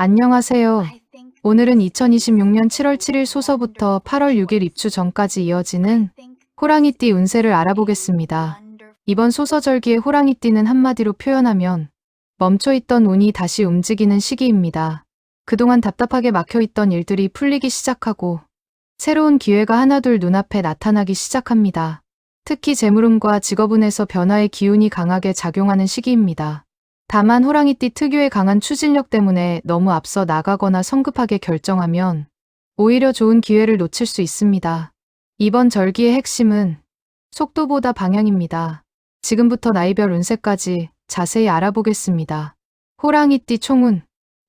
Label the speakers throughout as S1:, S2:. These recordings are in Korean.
S1: 안녕하세요. 오늘은 2026년 7월 7일 소서부터 8월 6일 입추 전까지 이어지는 호랑이띠 운세를 알아보겠습니다. 이번 소서절기의 호랑이띠는 한마디로 표현하면 멈춰있던 운이 다시 움직이는 시기입니다. 그동안 답답하게 막혀있던 일들이 풀리기 시작하고 새로운 기회가 하나둘 눈앞에 나타나기 시작합니다. 특히 재물운과 직업운에서 변화의 기운이 강하게 작용하는 시기입니다. 다만 호랑이띠 특유의 강한 추진력 때문에 너무 앞서 나가거나 성급하게 결정하면 오히려 좋은 기회를 놓칠 수 있습니다. 이번 절기의 핵심은 속도보다 방향입니다. 지금부터 나이별 운세까지 자세히 알아보겠습니다. 호랑이띠 총운.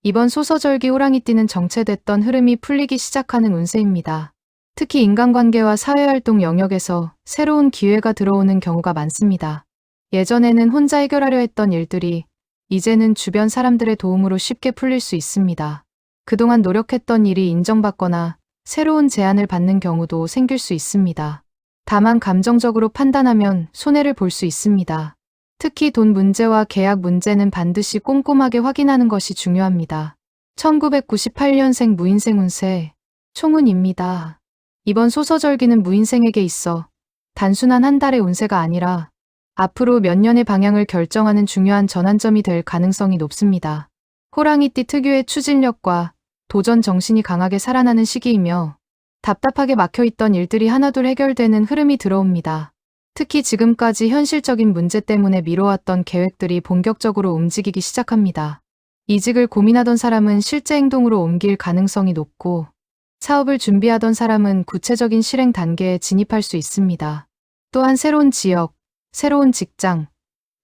S1: 이번 소서절기 호랑이띠는 정체됐던 흐름이 풀리기 시작하는 운세입니다. 특히 인간관계와 사회활동 영역에서 새로운 기회가 들어오는 경우가 많습니다. 예전에는 혼자 해결하려 했던 일들이 이제는 주변 사람들의 도움으로 쉽게 풀릴 수 있습니다. 그동안 노력했던 일이 인정받거나 새로운 제안을 받는 경우도 생길 수 있습니다. 다만 감정적으로 판단하면 손해를 볼 수 있습니다. 특히 돈 문제와 계약 문제는 반드시 꼼꼼하게 확인하는 것이 중요합니다. 1998년생 무인생 운세 총운입니다. 이번 소서절기는 무인생에게 있어 단순한 한 달의 운세가 아니라 앞으로 몇 년의 방향을 결정하는 중요한 전환점이 될 가능성이 높습니다. 호랑이띠 특유의 추진력과 도전 정신이 강하게 살아나는 시기이며 답답하게 막혀있던 일들이 하나둘 해결되는 흐름이 들어옵니다. 특히 지금까지 현실적인 문제 때문에 미뤄왔던 계획들이 본격적으로 움직이기 시작합니다. 이직을 고민하던 사람은 실제 행동으로 옮길 가능성이 높고 사업을 준비하던 사람은 구체적인 실행 단계에 진입할 수 있습니다. 또한 새로운 지역, 새로운 직장,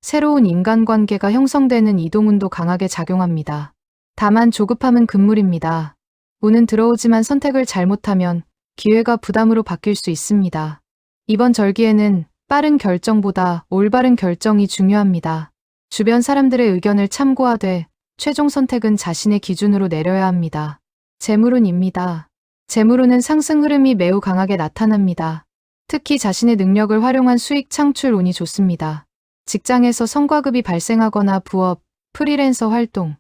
S1: 새로운 인간관계가 형성되는 이동운도 강하게 작용합니다. 다만 조급함은 금물입니다. 운은 들어오지만 선택을 잘못하면 기회가 부담으로 바뀔 수 있습니다. 이번 절기에는 빠른 결정보다 올바른 결정이 중요합니다. 주변 사람들의 의견을 참고하되 최종 선택은 자신의 기준으로 내려야 합니다. 재물운입니다. 재물운은 상승 흐름이 매우 강하게 나타납니다. 특히 자신의 능력을 활용한 수익 창출 운이 좋습니다. 직장에서 성과급이 발생하거나 부업, 프리랜서 활동,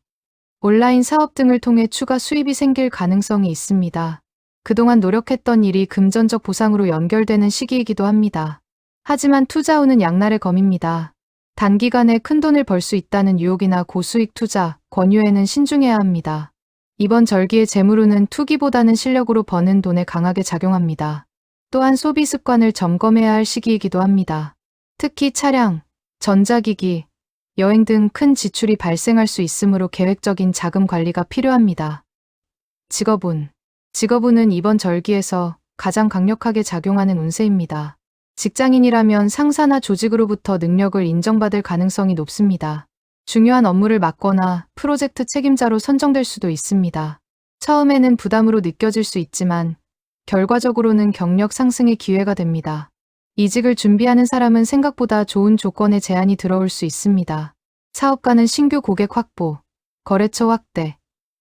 S1: 온라인 사업 등을 통해 추가 수입이 생길 가능성이 있습니다. 그동안 노력했던 일이 금전적 보상으로 연결되는 시기이기도 합니다. 하지만 투자운은 양날의 검입니다. 단기간에 큰돈을 벌 수 있다는 유혹이나 고수익 투자, 권유에는 신중해야 합니다. 이번 절기의 재물운은 투기보다는 실력으로 버는 돈에 강하게 작용합니다. 또한 소비 습관을 점검해야 할 시기이기도 합니다. 특히 차량, 전자기기, 여행 등 큰 지출이 발생할 수 있으므로 계획적인 자금 관리가 필요합니다. 직업운. 직업운은 이번 절기에서 가장 강력하게 작용하는 운세입니다. 직장인이라면 상사나 조직으로부터 능력을 인정받을 가능성이 높습니다. 중요한 업무를 맡거나 프로젝트 책임자로 선정될 수도 있습니다. 처음에는 부담으로 느껴질 수 있지만 결과적으로는 경력 상승의 기회가 됩니다. 이직을 준비하는 사람은 생각보다 좋은 조건의 제안이 들어올 수 있습니다. 사업가는 신규 고객 확보, 거래처 확대,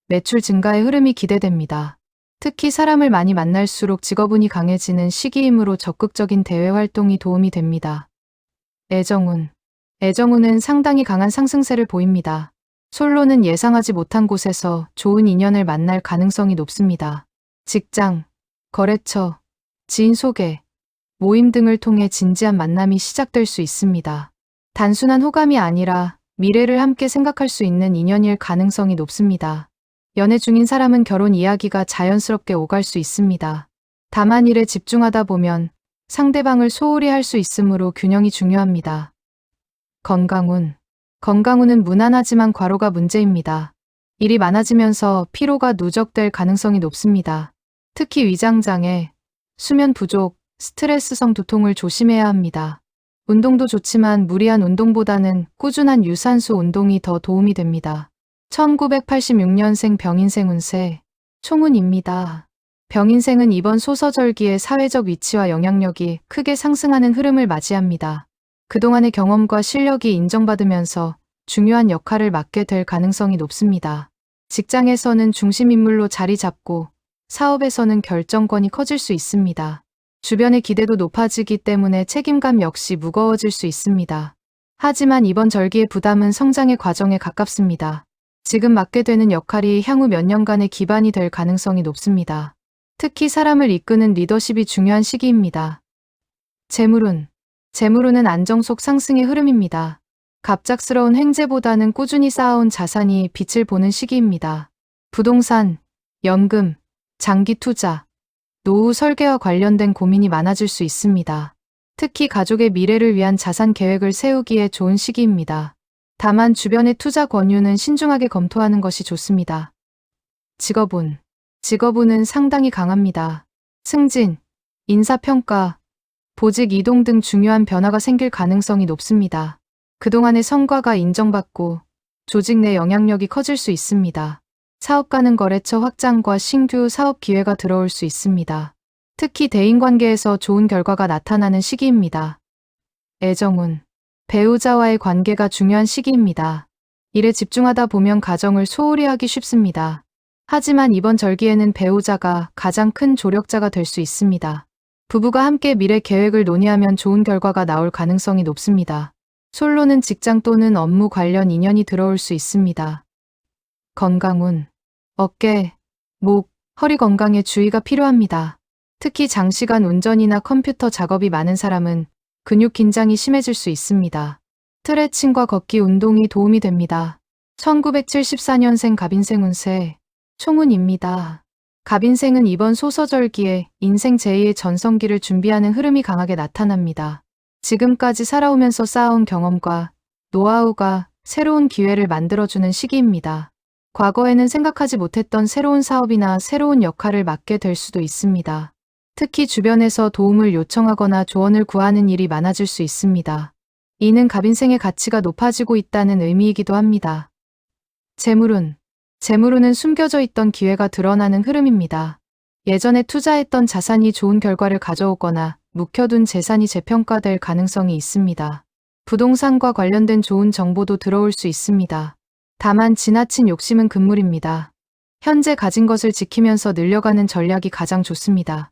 S1: 매출 증가의 흐름이 기대됩니다. 특히 사람을 많이 만날수록 직업운이 강해지는 시기이므로 적극적인 대외 활동이 도움이 됩니다. 애정운. 애정운은 상당히 강한 상승세를 보입니다. 솔로는 예상하지 못한 곳에서 좋은 인연을 만날 가능성이 높습니다. 직장, 거래처, 지인 소개, 모임 등을 통해 진지한 만남이 시작될 수 있습니다. 단순한 호감이 아니라 미래를 함께 생각할 수 있는 인연일 가능성이 높습니다. 연애 중인 사람은 결혼 이야기가 자연스럽게 오갈 수 있습니다. 다만 일에 집중하다 보면 상대방을 소홀히 할 수 있으므로 균형이 중요합니다. 건강운. 건강운은 무난하지만 과로가 문제입니다. 일이 많아지면서 피로가 누적될 가능성이 높습니다. 특히 위장장애, 수면 부족, 스트레스성 두통을 조심해야 합니다. 운동도 좋지만 무리한 운동보다는 꾸준한 유산소 운동이 더 도움이 됩니다. 1986년생 병인생 운세, 총운입니다. 병인생은 이번 소서절기에 사회적 위치와 영향력이 크게 상승하는 흐름을 맞이합니다. 그동안의 경험과 실력이 인정받으면서 중요한 역할을 맡게 될 가능성이 높습니다. 직장에서는 중심인물로 자리 잡고 사업에서는 결정권이 커질 수 있습니다. 주변의 기대도 높아지기 때문에 책임감 역시 무거워질 수 있습니다. 하지만 이번 절기의 부담은 성장의 과정에 가깝습니다. 지금 맡게 되는 역할이 향후 몇 년간의 기반이 될 가능성이 높습니다. 특히 사람을 이끄는 리더십이 중요한 시기입니다. 재물운은 안정 속 상승의 흐름입니다. 갑작스러운 횡재보다는 꾸준히 쌓아온 자산이 빛을 보는 시기입니다. 부동산, 연금, 장기 투자, 노후 설계와 관련된 고민이 많아질 수 있습니다. 특히 가족의 미래를 위한 자산 계획을 세우기에 좋은 시기입니다. 다만 주변의 투자 권유는 신중하게 검토하는 것이 좋습니다. 직업운은 상당히 강합니다. 승진, 인사평가, 보직 이동 등 중요한 변화가 생길 가능성이 높습니다. 그동안의 성과가 인정받고 조직 내 영향력이 커질 수 있습니다. 사업가는 거래처 확장과 신규 사업 기회가 들어올 수 있습니다. 특히 대인관계에서 좋은 결과가 나타나는 시기입니다. 애정운, 배우자와의 관계가 중요한 시기입니다. 일에 집중하다 보면 가정을 소홀히 하기 쉽습니다. 하지만 이번 절기에는 배우자가 가장 큰 조력자가 될 수 있습니다. 부부가 함께 미래 계획을 논의하면 좋은 결과가 나올 가능성이 높습니다. 솔로는 직장 또는 업무 관련 인연이 들어올 수 있습니다. 건강운, 어깨, 목, 허리 건강에 주의가 필요합니다. 특히 장시간 운전이나 컴퓨터 작업이 많은 사람은 근육 긴장이 심해질 수 있습니다. 스트레칭과 걷기 운동이 도움이 됩니다. 1974년생 갑인생 운세, 총운입니다. 갑인생은 이번 소서절기에 인생 제2의 전성기를 준비하는 흐름이 강하게 나타납니다. 지금까지 살아오면서 쌓아온 경험과 노하우가 새로운 기회를 만들어주는 시기입니다. 과거에는 생각하지 못했던 새로운 사업이나 새로운 역할을 맡게 될 수도 있습니다. 특히 주변에서 도움을 요청하거나 조언을 구하는 일이 많아질 수 있습니다. 이는 갑인생의 가치가 높아지고 있다는 의미이기도 합니다. 재물운은 숨겨져 있던 기회가 드러나는 흐름입니다. 예전에 투자했던 자산이 좋은 결과를 가져오거나 묵혀둔 재산이 재평가될 가능성이 있습니다. 부동산과 관련된 좋은 정보도 들어올 수 있습니다. 다만 지나친 욕심은 금물입니다. 현재 가진 것을 지키면서 늘려가는 전략이 가장 좋습니다.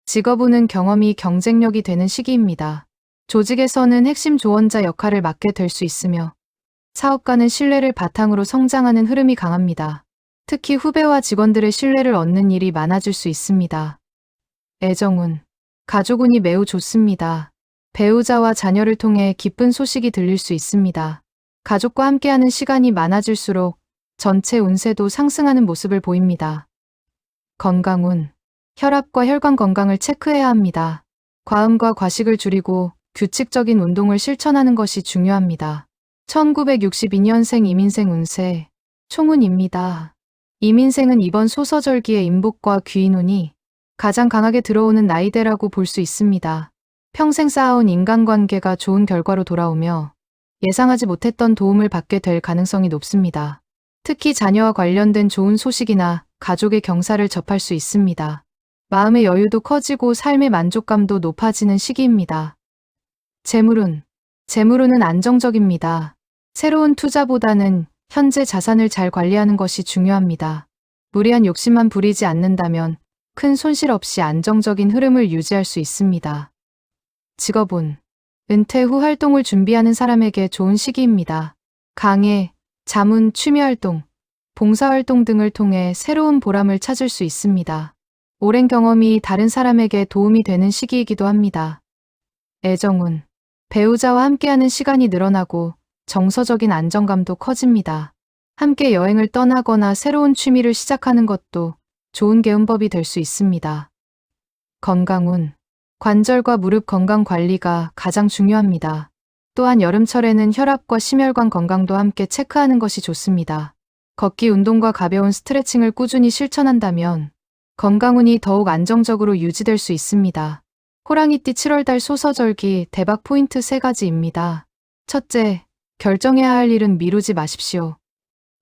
S1: 직업운은 경험이 경쟁력이 되는 시기입니다. 조직에서는 핵심 조언자 역할을 맡게 될 수 있으며 사업가는 신뢰를 바탕으로 성장하는 흐름이 강합니다. 특히 후배와 직원들의 신뢰를 얻는 일이 많아질 수 있습니다. 애정운, 가족운이 매우 좋습니다. 배우자와 자녀를 통해 기쁜 소식이 들릴 수 있습니다. 가족과 함께하는 시간이 많아질수록 전체 운세도 상승하는 모습을 보입니다. 건강운, 혈압과 혈관 건강을 체크해야 합니다. 과음과 과식을 줄이고 규칙적인 운동을 실천하는 것이 중요합니다. 1962년생 이민생 운세, 총운입니다. 이민생은 이번 소서절기의 인복과 귀인운이 가장 강하게 들어오는 나이대라고 볼 수 있습니다. 평생 쌓아온 인간관계가 좋은 결과로 돌아오며 예상하지 못했던 도움을 받게 될 가능성이 높습니다. 특히 자녀와 관련된 좋은 소식이나 가족의 경사를 접할 수 있습니다. 마음의 여유도 커지고 삶의 만족감도 높아지는 시기입니다. 재물운은 안정적입니다. 새로운 투자보다는 현재 자산을 잘 관리하는 것이 중요합니다. 무리한 욕심만 부리지 않는다면 큰 손실 없이 안정적인 흐름을 유지할 수 있습니다. 직업운, 은퇴 후 활동을 준비하는 사람에게 좋은 시기입니다. 강의, 자문, 취미활동, 봉사활동 등을 통해 새로운 보람을 찾을 수 있습니다. 오랜 경험이 다른 사람에게 도움이 되는 시기이기도 합니다. 애정운, 배우자와 함께하는 시간이 늘어나고 정서적인 안정감도 커집니다. 함께 여행을 떠나거나 새로운 취미를 시작하는 것도 좋은 개운법이 될 수 있습니다. 건강운, 관절과 무릎 건강 관리가 가장 중요합니다. 또한 여름철에는 혈압과 심혈관 건강도 함께 체크하는 것이 좋습니다. 걷기 운동과 가벼운 스트레칭을 꾸준히 실천한다면 건강운이 더욱 안정적으로 유지될 수 있습니다. 호랑이띠 7월달 소서절기 대박 포인트 3가지입니다. 첫째, 결정해야 할 일은 미루지 마십시오.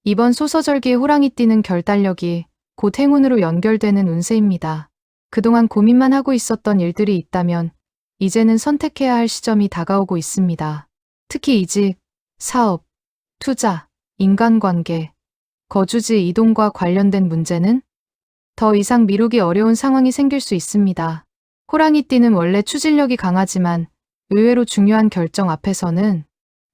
S1: 이번 소서절기의 호랑이띠는 결단력이 곧 행운으로 연결되는 운세입니다. 그동안 고민만 하고 있었던 일들이 있다면 이제는 선택해야 할 시점이 다가오고 있습니다. 특히 이직, 사업, 투자, 인간관계, 거주지 이동과 관련된 문제는 더 이상 미루기 어려운 상황이 생길 수 있습니다. 호랑이띠는 원래 추진력이 강하지만 의외로 중요한 결정 앞에서는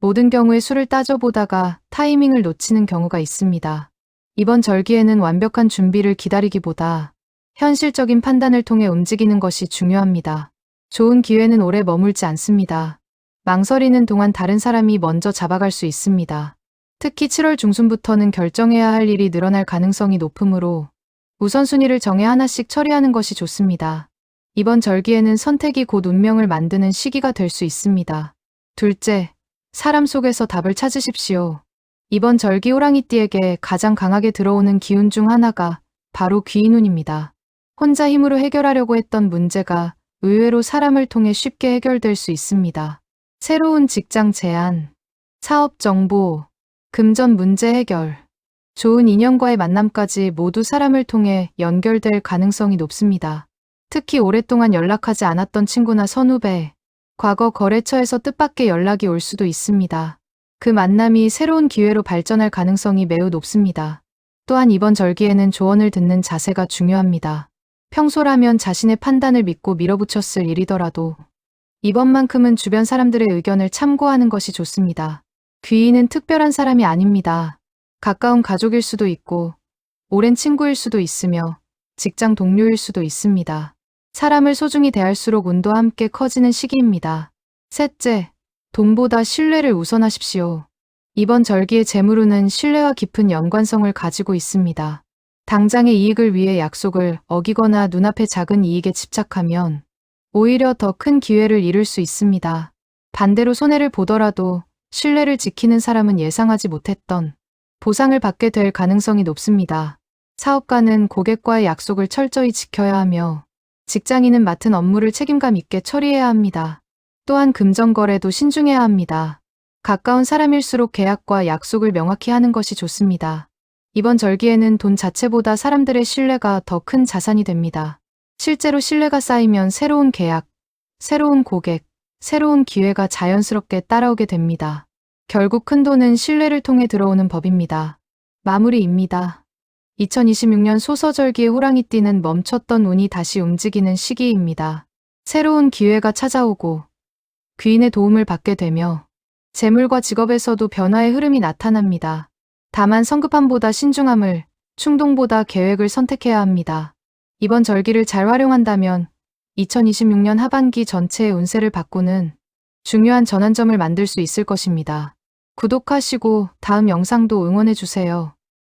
S1: 모든 경우에 수를 따져보다가 타이밍을 놓치는 경우가 있습니다. 이번 절기에는 완벽한 준비를 기다리기보다 현실적인 판단을 통해 움직이는 것이 중요합니다. 좋은 기회는 오래 머물지 않습니다. 망설이는 동안 다른 사람이 먼저 잡아갈 수 있습니다. 특히 7월 중순부터는 결정해야 할 일이 늘어날 가능성이 높으므로 우선순위를 정해 하나씩 처리하는 것이 좋습니다. 이번 절기에는 선택이 곧 운명을 만드는 시기가 될 수 있습니다. 둘째, 사람 속에서 답을 찾으십시오. 이번 절기 호랑이띠에게 가장 강하게 들어오는 기운 중 하나가 바로 귀인운입니다. 혼자 힘으로 해결하려고 했던 문제가 의외로 사람을 통해 쉽게 해결될 수 있습니다. 새로운 직장 제안, 사업 정보, 금전 문제 해결, 좋은 인연과의 만남까지 모두 사람을 통해 연결될 가능성이 높습니다. 특히 오랫동안 연락하지 않았던 친구나 선후배, 과거 거래처에서 뜻밖의 연락이 올 수도 있습니다. 그 만남이 새로운 기회로 발전할 가능성이 매우 높습니다. 또한 이번 절기에는 조언을 듣는 자세가 중요합니다. 평소라면 자신의 판단을 믿고 밀어붙였을 일이더라도 이번만큼은 주변 사람들의 의견을 참고하는 것이 좋습니다. 귀인은 특별한 사람이 아닙니다. 가까운 가족일 수도 있고 오랜 친구일 수도 있으며 직장 동료일 수도 있습니다. 사람을 소중히 대할수록 운도 함께 커지는 시기입니다. 셋째, 돈보다 신뢰를 우선하십시오. 이번 절기의 재물운은 신뢰와 깊은 연관성을 가지고 있습니다. 당장의 이익을 위해 약속을 어기거나 눈앞의 작은 이익에 집착하면 오히려 더 큰 기회를 잃을 수 있습니다. 반대로 손해를 보더라도 신뢰를 지키는 사람은 예상하지 못했던 보상을 받게 될 가능성이 높습니다. 사업가는 고객과의 약속을 철저히 지켜야 하며 직장인은 맡은 업무를 책임감 있게 처리해야 합니다. 또한 금전거래도 신중해야 합니다. 가까운 사람일수록 계약과 약속을 명확히 하는 것이 좋습니다. 이번 절기에는 돈 자체보다 사람들의 신뢰가 더 큰 자산이 됩니다. 실제로 신뢰가 쌓이면 새로운 계약, 새로운 고객, 새로운 기회가 자연스럽게 따라오게 됩니다. 결국 큰 돈은 신뢰를 통해 들어오는 법입니다. 마무리입니다. 2026년 소서절기의 호랑이띠는 멈췄던 운이 다시 움직이는 시기입니다. 새로운 기회가 찾아오고 귀인의 도움을 받게 되며 재물과 직업에서도 변화의 흐름이 나타납니다. 다만 성급함보다 신중함을, 충동보다 계획을 선택해야 합니다. 이번 절기를 잘 활용한다면 2026년 하반기 전체의 운세를 바꾸는 중요한 전환점을 만들 수 있을 것입니다. 구독하시고 다음 영상도 응원해주세요.